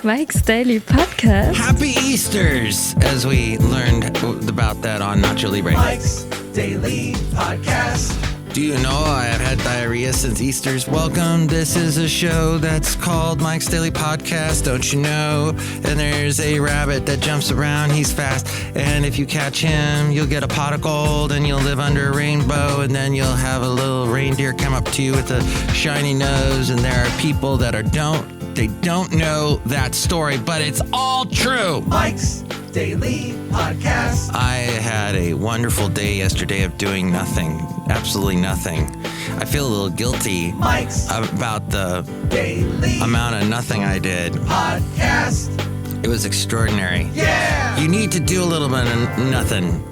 Mike's Daily Podcast. Happy Easters, as we learned about that on Nacho Libre. Mike's Daily Podcast. Do you know I have had diarrhea since Easter's? Welcome. This is a show that's called Mike's Daily Podcast, don't you know? And there's a rabbit that jumps around. He's fast. And if you catch him, you'll get a pot of gold and you'll live under a rainbow. And then you'll have a little reindeer come up to you with a shiny nose. And there are people that don't know that story, but it's all true. Mike's Daily Podcast. I had a wonderful day yesterday of doing nothing, absolutely nothing. I feel a little guilty about the Daily amount of nothing I did. Podcast. It was extraordinary. Yeah. You need to do a little bit of nothing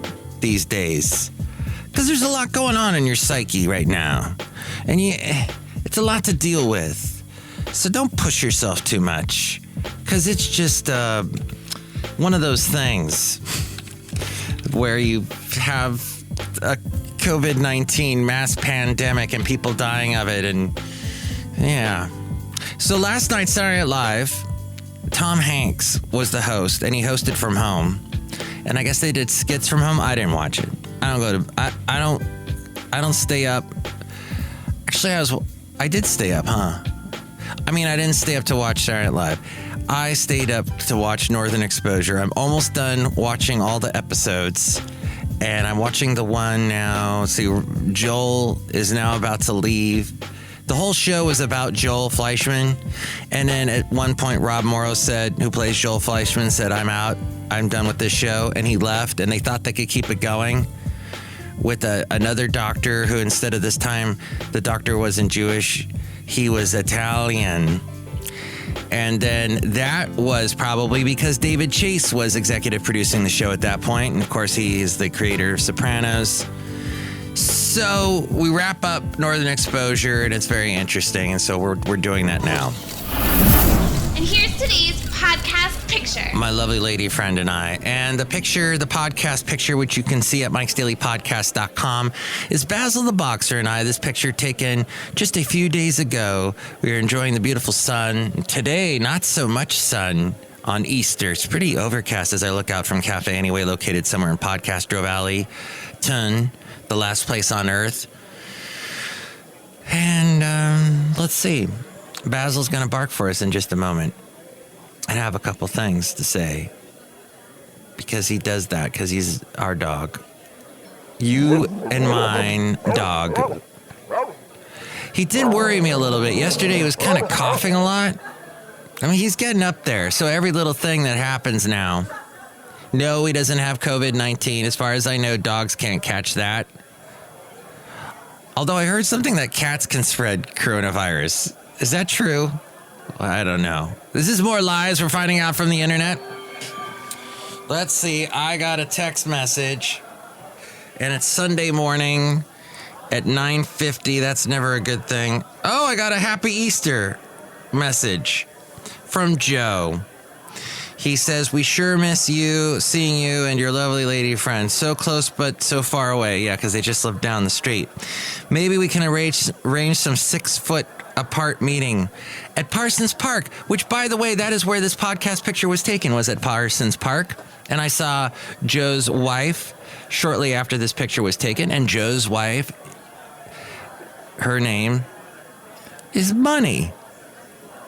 these days because there's a lot going on in your psyche right now, and it's a lot to deal with. So don't push yourself too much, because it's just one of those things where you have a COVID-19 mass pandemic and people dying of it. And yeah. So last night, Saturday Night Live, Tom Hanks was the host, and he hosted from home. And I guess they did skits from home. I didn't watch it. I don't stay up. Actually, I did stay up, huh? I mean, I didn't stay up to watch Saturday Night Live. I stayed up to watch Northern Exposure. I'm almost done watching all the episodes, and I'm watching the one now. See, Joel is now about to leave. The whole show was about Joel Fleischman, and then at one point, Rob Morrow who plays Joel Fleischman, said, "I'm out. I'm done with this show," and he left, and they thought they could keep it going with another doctor who, instead of this time, the doctor wasn't Jewish. He was Italian. And then that was probably because David Chase was executive producing the show at that point. And of course, he is the creator of Sopranos. So we wrap up Northern Exposure, and it's very interesting. And so we're doing that now. And here's today's podcast picture. My lovely lady friend and I. And the podcast picture, which you can see at mikesdailypodcast.com, is Basil the Boxer and I. This picture taken just a few days ago. We are enjoying the beautiful sun. Today, not so much sun on Easter. It's pretty overcast as I look out from Cafe Anyway, located somewhere in Podcastro Valley, the last place on earth. And let's see. Basil's going to bark for us in just a moment. I have a couple things to say because he does that, because he's our dog. You and mine dog. He did worry me a little bit. Yesterday he was kind of coughing a lot. I mean, he's getting up there. So every little thing that happens now. No, he doesn't have COVID-19. As far as I know, dogs can't catch that. Although I heard something that cats can spread coronavirus. Is that true? I don't know. This is more lies we're finding out from the internet. Let's see. I got a text message, and it's Sunday morning at 9:50. That's never a good thing. Oh, I got a Happy Easter message from Joe. He says, "We sure miss seeing you and your lovely lady friend. So close, but so far away." Yeah, because they just live down the street. "Maybe we can arrange some 6-foot apart meeting at Parsons Park," which, by the way, that is where this podcast picture was taken, was at Parsons Park. And I saw Joe's wife shortly after this picture was taken. And Joe's wife, her name is Bunny.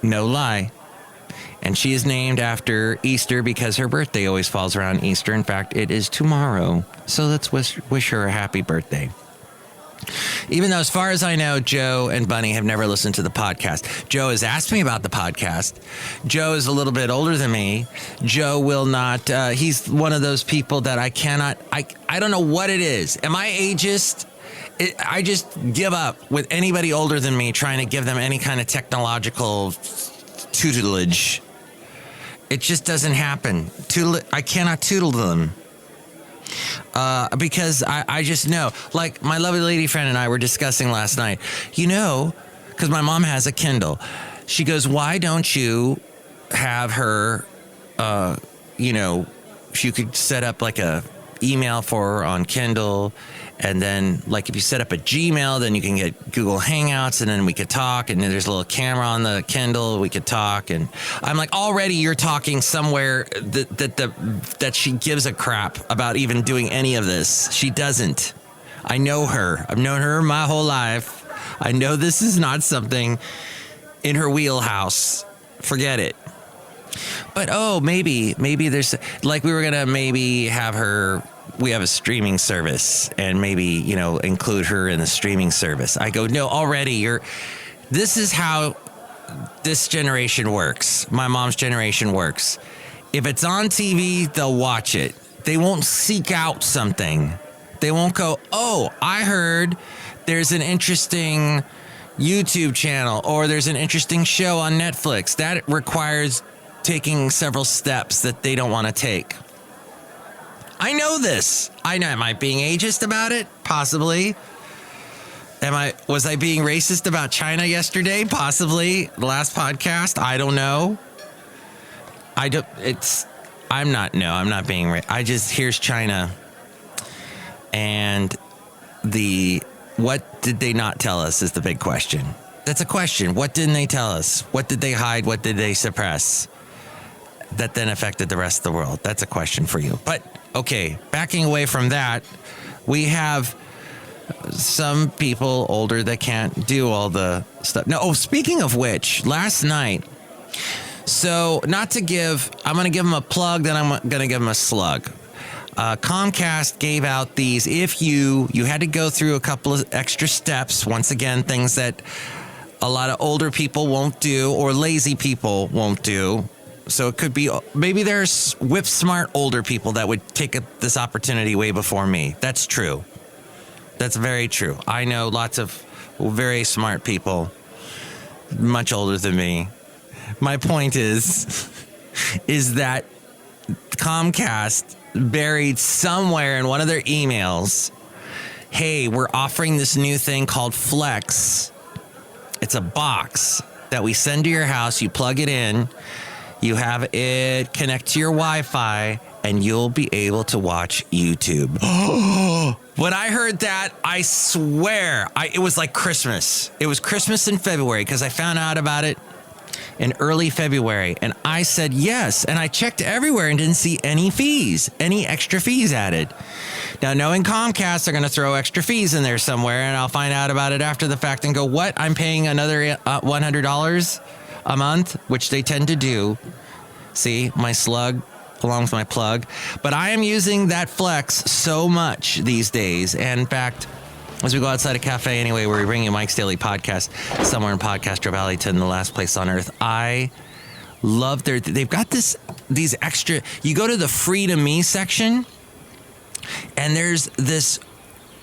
No lie. And she is named after Easter because her birthday always falls around Easter. In fact, it is tomorrow. So let's wish her a happy birthday. Even though, as far as I know, Joe and Bunny have never listened to the podcast. Joe has asked me about the podcast. Joe is a little bit older than me. Joe will not, he's one of those people that I don't know what it is. Am I ageist? I just give up with anybody older than me trying to give them any kind of technological tutelage. It just doesn't happen. I cannot tutel them. Because I just know, like my lovely lady friend and I were discussing last night, because my mom has a Kindle. She goes, "Why don't you have her, if you could set up like a email for her on Kindle And then, like, if you set up a Gmail, then you can get Google Hangouts, and then we could talk. And then there's a little camera on the Kindle. We could talk. And I'm like, already you're talking somewhere that she gives a crap about even doing any of this. She doesn't. I know her. I've known her my whole life. I know this is not something in her wheelhouse. Forget it. But, maybe there's, like, we were going to maybe have her. We have a streaming service and maybe, include her in the streaming service. I go, no, already this is how this generation works. My mom's generation works. If it's on TV, they'll watch it. They won't seek out something. They won't go, oh, I heard there's an interesting YouTube channel or there's an interesting show on Netflix. That requires taking several steps that they don't want to take. I know this. I know. Am I being ageist about it? Possibly. Was I being racist about China yesterday? Possibly. The last podcast? I don't know. I'm not being racist. Here's China. And what did they not tell us is the big question. That's a question. What didn't they tell us? What did they hide? What did they suppress? That then affected the rest of the world. That's a question for you. But, okay, backing away from that, we have some people older that can't do all the stuff. No, speaking of which, last night, so I'm going to give them a plug, then I'm going to give them a slug. Comcast gave out these, if you had to go through a couple of extra steps, once again, things that a lot of older people won't do or lazy people won't do. So it could be, maybe there's whip smart older people that would take this opportunity way before me. That's true. That's very true. I know lots of very smart people, much older than me. My point is that Comcast buried somewhere in one of their emails, hey, we're offering this new thing called Flex. It's a box that we send to your house. You plug it in. You have it connect to your Wi-Fi, and you'll be able to watch YouTube. When I heard that, I swear, it was like Christmas. It was Christmas in February because I found out about it in early February. And I said yes. And I checked everywhere and didn't see any extra fees added. Now, knowing Comcast, they're going to throw extra fees in there somewhere, and I'll find out about it after the fact and go, what? I'm paying another $100 a month, which they tend to do. See, my slug along with my plug. But I am using that Flex so much these days. And in fact, as we go outside a cafe anyway, where we bring you Mike's Daily Podcast, somewhere in Podcaster Valleyton, the last place on earth, I love they've got these extra, you go to the free to me section, and there's this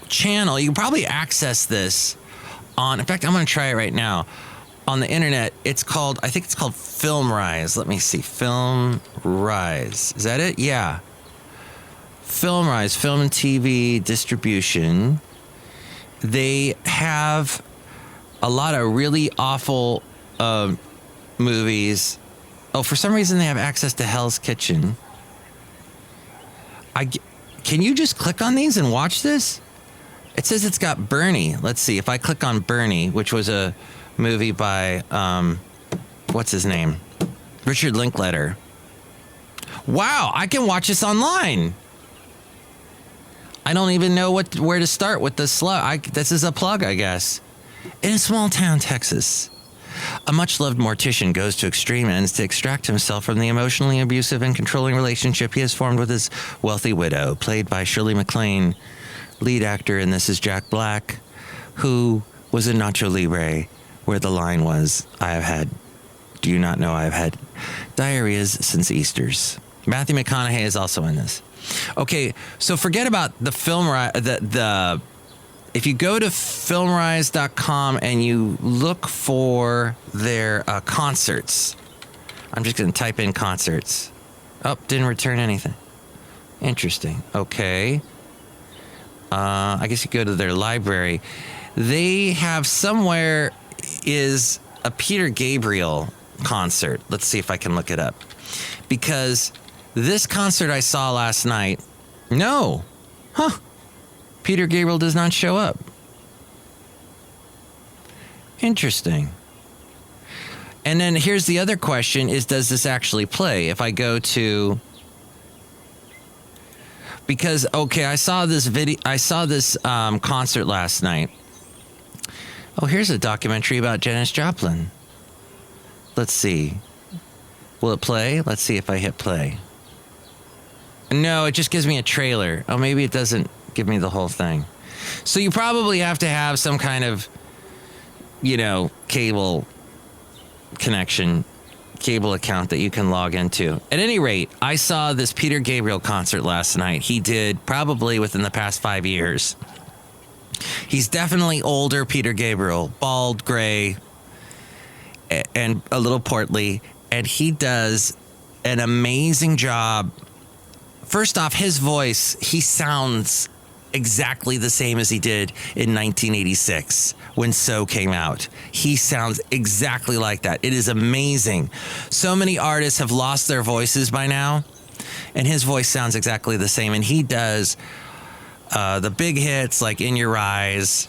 channel. You can probably access this in fact, I'm going to try it right now. On the internet, I think it's called FilmRise. Let me see. FilmRise. Is that it? Yeah. FilmRise, film and TV distribution. They have a lot of really awful movies. Oh, for some reason they have access to Hell's Kitchen. Can you just click on these and watch this? It says it's got Bernie. Let's see. If I click on Bernie, which was a movie by, what's his name? Richard Linklater. Wow, I can watch this online. I don't even know where to start with this slug. This is a plug, I guess. In a small town, Texas, a much-loved mortician goes to extreme ends to extract himself from the emotionally abusive and controlling relationship he has formed with his wealthy widow, played by Shirley MacLaine. Lead actor in this is Jack Black, who was in Nacho Libre, where the line was, do you not know I have had diarrheas since Easter's. Matthew McConaughey is also in this. Okay, so forget about the film, if you go to filmrise.com and you look for their concerts, I'm just going to type in concerts. Oh, didn't return anything. Interesting. Okay. I guess you go to their library. They have somewhere is a Peter Gabriel concert. Let's see if I can look it up. Because this concert I saw last night, no. Huh. Peter Gabriel does not show up. Interesting. And then here's the other question is, does this actually play? If I go to... Because, okay, I saw this concert last night. Oh, here's a documentary about Janis Joplin. Let's see. Will it play? Let's see if I hit play. No, it just gives me a trailer. Oh, maybe it doesn't give me the whole thing. So you probably have to have some kind of, cable connection, cable account that you can log into. At any rate, I saw this Peter Gabriel concert last night. He did probably within the past 5 years. He's definitely older Peter Gabriel, bald, gray, and a little portly. And he does an amazing job. First off, his voice, he sounds exactly the same as he did in 1986 when So came out. He sounds exactly like that. It is amazing. So many artists have lost their voices by now, and his voice sounds exactly the same. And he does the big hits like In Your Eyes.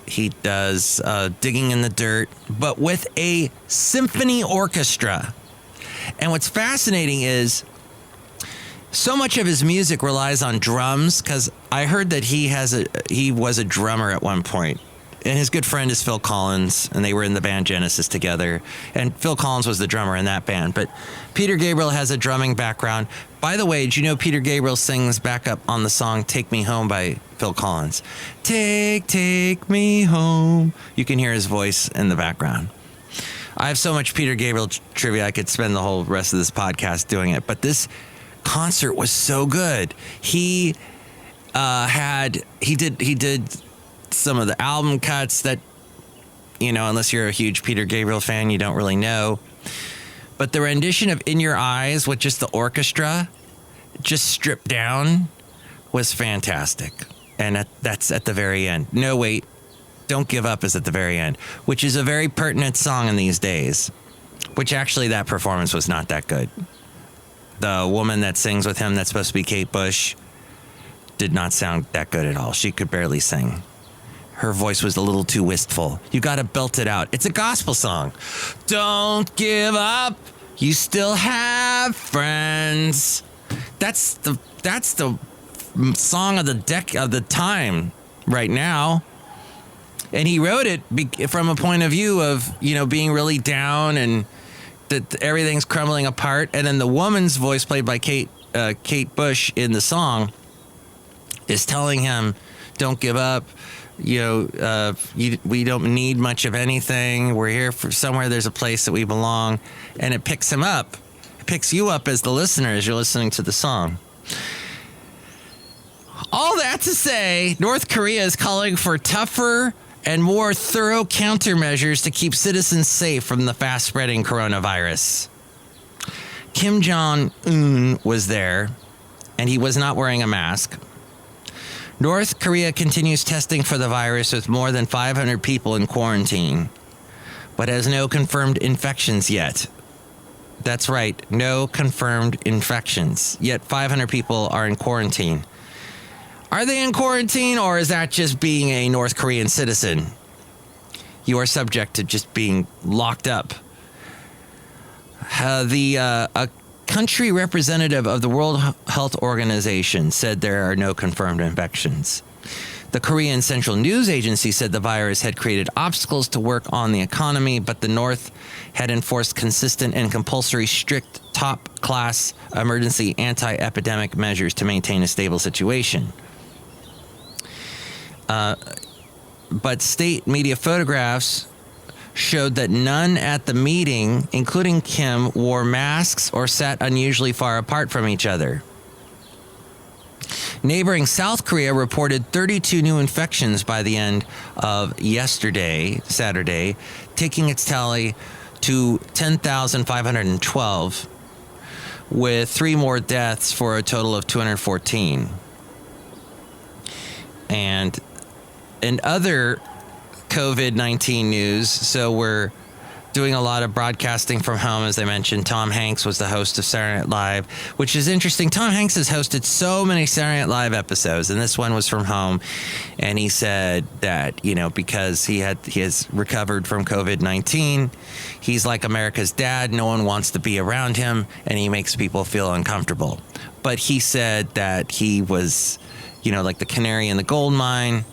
He does Digging in the Dirt, but with a symphony orchestra. And what's fascinating is so much of his music relies on drums, because I heard that he was a drummer at one point. And his good friend is Phil Collins, and they were in the band Genesis together. And Phil Collins was the drummer in that band. But Peter Gabriel has a drumming background. By the way, did you know Peter Gabriel sings backup on the song Take Me Home by Phil Collins? Take me home. You can hear his voice in the background. I have so much Peter Gabriel trivia, I could spend the whole rest of this podcast doing it. But this concert was so good. He did some of the album cuts that, unless you're a huge Peter Gabriel fan, you don't really know. But the rendition of In Your Eyes with just the orchestra, just stripped down, was fantastic. And that's at the very end. No, wait, Don't Give Up is at the very end, which is a very pertinent song in these days, which actually that performance was not that good. The woman that sings with him, that's supposed to be Kate Bush, did not sound that good at all. She could barely sing. Her voice was a little too wistful. You got to belt it out. It's a gospel song. Don't give up. You still have friends. That's the song of the time right now. And he wrote it from a point of view of, being really down and that everything's crumbling apart. And then the woman's voice, played by Kate Bush in the song, is telling him, don't give up. We don't need much of anything. We're here for somewhere. There's a place that we belong. And it picks him up. It picks you up as the listener as you're listening to the song. All that to say, North Korea is calling for tougher and more thorough countermeasures to keep citizens safe from the fast-spreading coronavirus. Kim Jong-un was there, and he was not wearing a mask. North Korea continues testing for the virus with more than 500 people in quarantine, but has no confirmed infections yet. That's right, no confirmed infections, yet 500 people are in quarantine. Are they in quarantine, or is that just being a North Korean citizen? You are subject to just being locked up. A country representative of the World Health Organization said there are no confirmed infections. The Korean Central News Agency said the virus had created obstacles to work on the economy, but the North had enforced consistent and compulsory strict top-class emergency anti-epidemic measures to maintain a stable situation. But state media photographs showed that none at the meeting, including Kim, wore masks or sat unusually far apart from each other. Neighboring South Korea reported 32 new infections by the end of Saturday, taking its tally to 10,512, with 3 more deaths for a total of 214. And in other COVID-19 news, so we're doing a lot of broadcasting from home, as I mentioned. Tom Hanks was the host of Saturday Night Live, which is interesting. Tom Hanks has hosted so many Saturday Night Live episodes, and this one was from home. And he said that, because he has recovered from COVID-19, he's like America's dad. No one wants to be around him, and he makes people feel uncomfortable. But he said that he was, like the canary in the coal mine,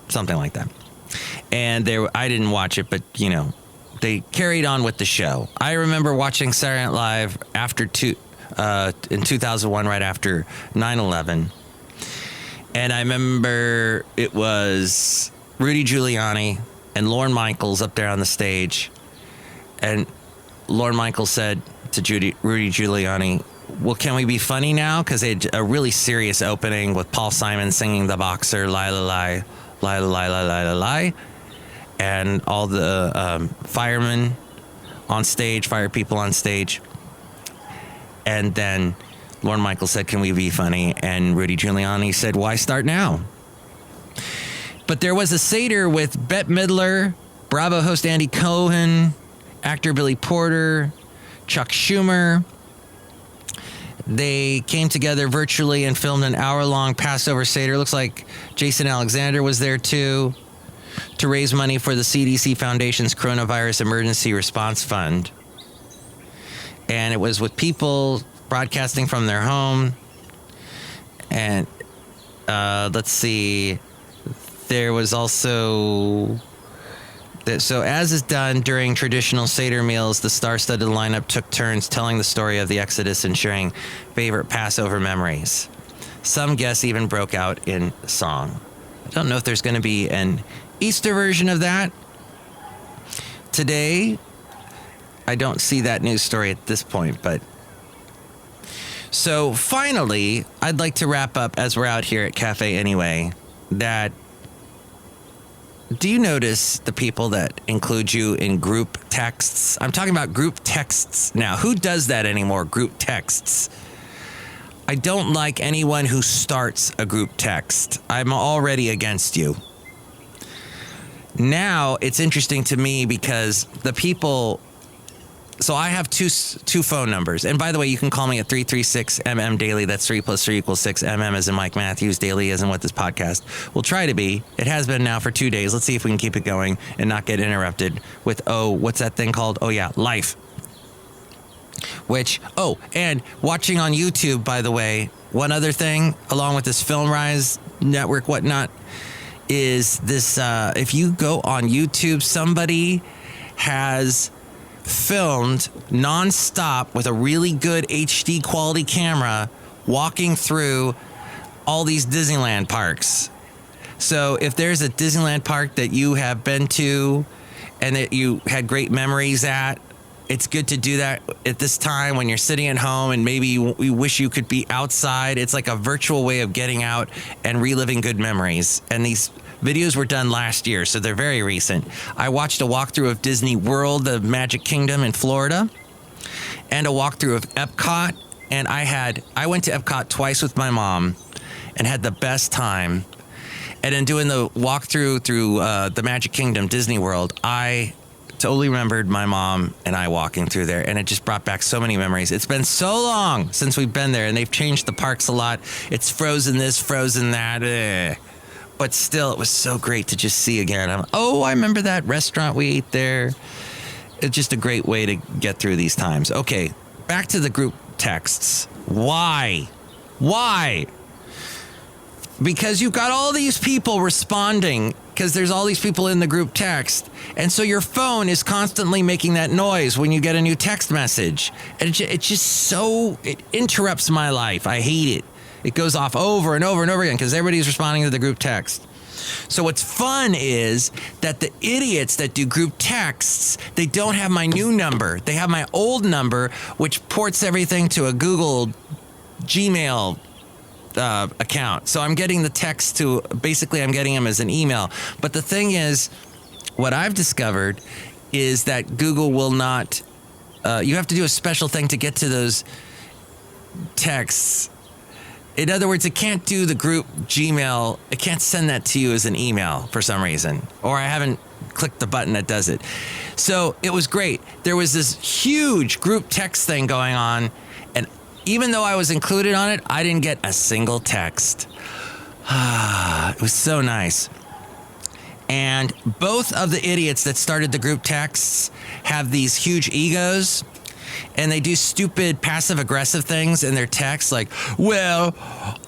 something like that. And I didn't watch it, but, they carried on with the show. I remember watching Saturday Night Live in 2001, right after 9/11. And I remember it was Rudy Giuliani and Lorne Michaels up there on the stage. And Lorne Michaels said to Rudy Giuliani, well, can we be funny now? Because they had a really serious opening with Paul Simon singing The Boxer, Lie, La, Lie, Lie, La, Lie, La, Lie, La, Lie. And all the firemen on stage, fire people on stage. And then Lorne Michaels said, can we be funny? And Rudy Giuliani said, why start now? But there was a Seder with Bette Midler, Bravo host Andy Cohen, actor Billy Porter, Chuck Schumer. They came together virtually and filmed an hour-long Passover Seder. Looks like Jason Alexander was there too, to raise money for the CDC Foundation's Coronavirus Emergency Response Fund. And it was with people broadcasting from their home. And let's see, there was also... So as is done during traditional Seder meals, the star-studded lineup took turns telling the story of the Exodus and sharing favorite Passover memories. Some guests even broke out in song. I don't know if there's going to be an Easter version of that. Today, I don't see that news story at this point, but... So finally, I'd like to wrap up, as we're out here at Cafe Anyway, that... Do you notice the people that include you in group texts? I'm talking about group texts now. Who does that anymore, group texts? I don't like anyone who starts a group text. I'm already against you. Now, it's interesting to me because the people... So I have two phone numbers. And by the way, you can call me at 336-MM Daily. That's 3 + 3 = 6. MM as in Mike Matthews. Daily as in what this podcast will try to be. It has been now for 2 days. Let's see if we can keep it going and not get interrupted with, what's that thing called? Oh, yeah, life. And watching on YouTube, by the way, one other thing, along with this Film Rise network, whatnot, is this, if you go on YouTube, somebody has... filmed non-stop with a really good HD quality camera walking through all these Disneyland parks. So if there's a Disneyland park that you have been to and that you had great memories at, it's good to do that at this time when you're sitting at home and maybe you wish you could be outside. It's like a virtual way of getting out and reliving good memories. And these videos were done last year, so they're very recent. I watched a walkthrough of Disney World, the Magic Kingdom in Florida, and a walkthrough of Epcot. And I went to Epcot twice with my mom and had the best time. And in doing the walkthrough through the Magic Kingdom, Disney World, I totally remembered my mom and I walking through there, and it just brought back so many memories. It's been so long since we've been there, and they've changed the parks a lot. It's frozen this, frozen that. But still, it was so great to just see again. I remember that restaurant we ate there. It's just a great way to get through these times. Okay, back to the group texts. Why? Because you've got all these people responding, because there's all these people in the group text. And so your phone is constantly making that noise when you get a new text message. And it's just so, it interrupts my life. I hate it. It goes off over and over and over again because everybody's responding to the group text. So what's fun is that the idiots that do group texts, they don't have my new number. They have my old number, which ports everything to a Google Gmail account. So I'm getting the text I'm getting them as an email. But the thing is, what I've discovered is that Google will not, you have to do a special thing to get to those texts. In other words, it can't do the group Gmail. It can't send that to you as an email for some reason. Or I haven't click the button that does it. So it was great. There was this huge group text thing going on, and even though I was included on it, I didn't get a single text. It was so nice. And both of the idiots that started the group texts have these huge egos, and they do stupid passive-aggressive things in their texts, like, well,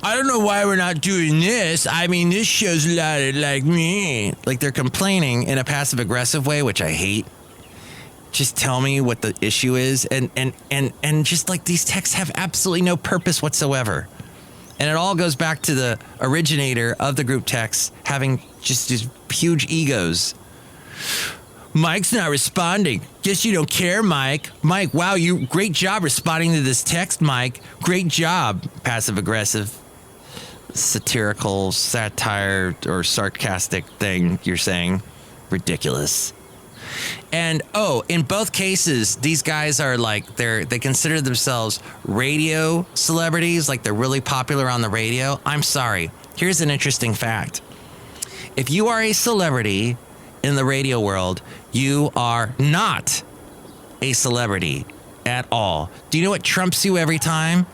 I don't know why we're not doing this. I mean, this shows a lot of like me. Like, they're complaining in a passive-aggressive way, which I hate. Just tell me what the issue is. And just like these texts have absolutely no purpose whatsoever. And it all goes back to the originator of the group texts having just these huge egos. Mike's not responding. Guess you don't care, Mike. Mike, wow, you great job responding to this text, Mike. Great job. Passive-aggressive, satirical, satire, or sarcastic thing you're saying. Ridiculous. And, in both cases, these guys are like, they consider themselves radio celebrities, like they're really popular on the radio. I'm sorry. Here's an interesting fact. If you are a celebrity in the radio world, you are not a celebrity at all. Do you know what trumps you every time?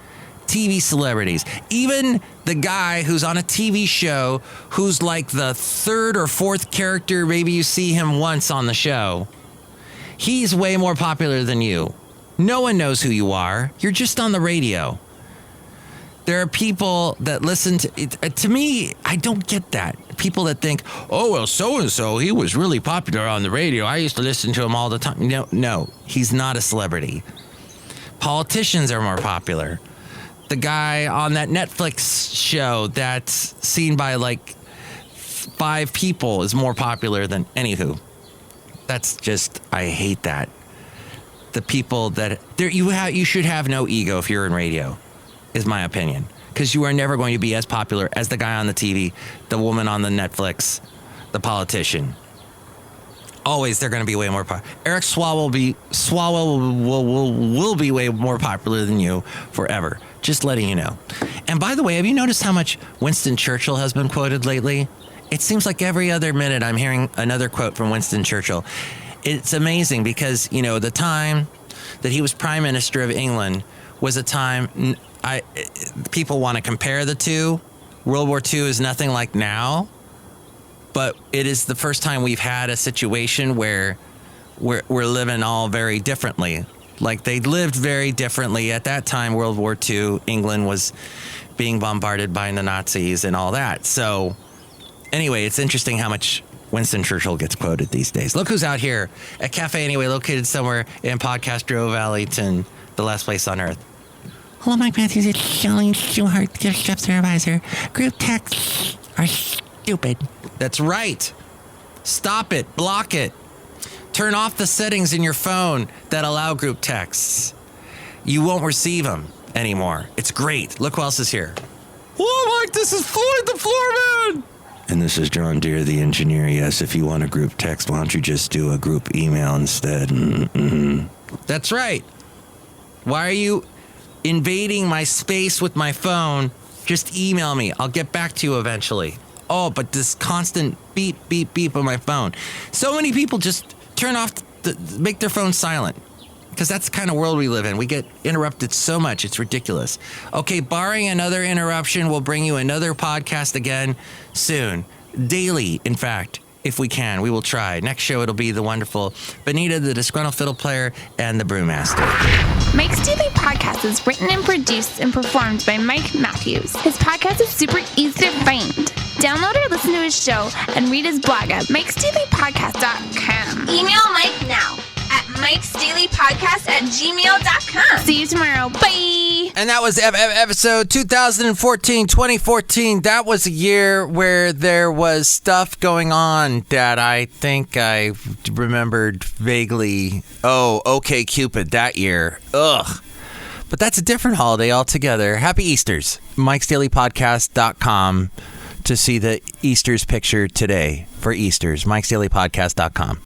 TV celebrities. Even the guy who's on a TV show who's like the third or fourth character, maybe you see him once on the show, he's way more popular than you. No one knows who you are. You're just on the radio. There are people that listen to me, I don't get that. People that think, oh, well, so-and-so, he was really popular on the radio. I used to listen to him all the time. No, he's not a celebrity. Politicians are more popular. The guy on that Netflix show that's seen by like 5 people is more popular than anywho. That's just, I hate that. The people that you should have no ego if you're in radio, is my opinion, because you are never going to be as popular as the guy on the TV, the woman on the Netflix, the politician. Always, they're going to be way more popular. Eric Swalwell will be way more popular than you forever. Just letting you know. And by the way, have you noticed how much Winston Churchill has been quoted lately? It seems like every other minute I'm hearing another quote from Winston Churchill. It's amazing because, the time that he was Prime Minister of England was a time people want to compare the two. World War II is nothing like now. But it is the first time we've had a situation where we're living all very differently. Like they lived very differently at that time. World War II, England was being bombarded by the Nazis and all that. So anyway, it's interesting how much Winston Churchill gets quoted these days. Look who's out here at Cafe Anyway, located somewhere in Podcastro Valleyton, the last place on earth. Hello, Mike Matthews. It's Chely Shoehart, gift shop supervisor. Group texts are stupid. That's right. Stop it. Block it. Turn off the settings in your phone that allow group texts. You won't receive them anymore. It's great. Look who else is here. Hello, Mike. This is Floyd the Floorman. And this is John Deere, the engineer. Yes, if you want a group text, why don't you just do a group email instead? Mm-mm. That's right. Why are you invading my space with my phone? Just email me. I'll get back to you eventually. Oh, but this constant beep, beep, beep on my phone. So many people just turn off, make their phone silent. Because that's the kind of world we live in. We get interrupted so much, it's ridiculous. Okay, barring another interruption, we'll bring you another podcast again soon. Daily, in fact, if we can. We will try. Next show, it'll be the wonderful Benita, the Disgruntled Fiddle Player, and the Brewmaster. Mike's Daily Podcast is written and produced and performed by Mike Matthews. His podcast is super easy to find. Download or listen to his show and read his blog at mikesdailypodcast.com. Email Mike now at mikesdailypodcast@gmail.com. See you tomorrow. Bye. And that was episode 2014. That was a year where there was stuff going on that I think I remembered vaguely. Oh, OK Cupid that year. Ugh. But that's a different holiday altogether. Happy Easters. mikesdailypodcast.com to see the Easter's picture today for Easter's. mikesdailypodcast.com.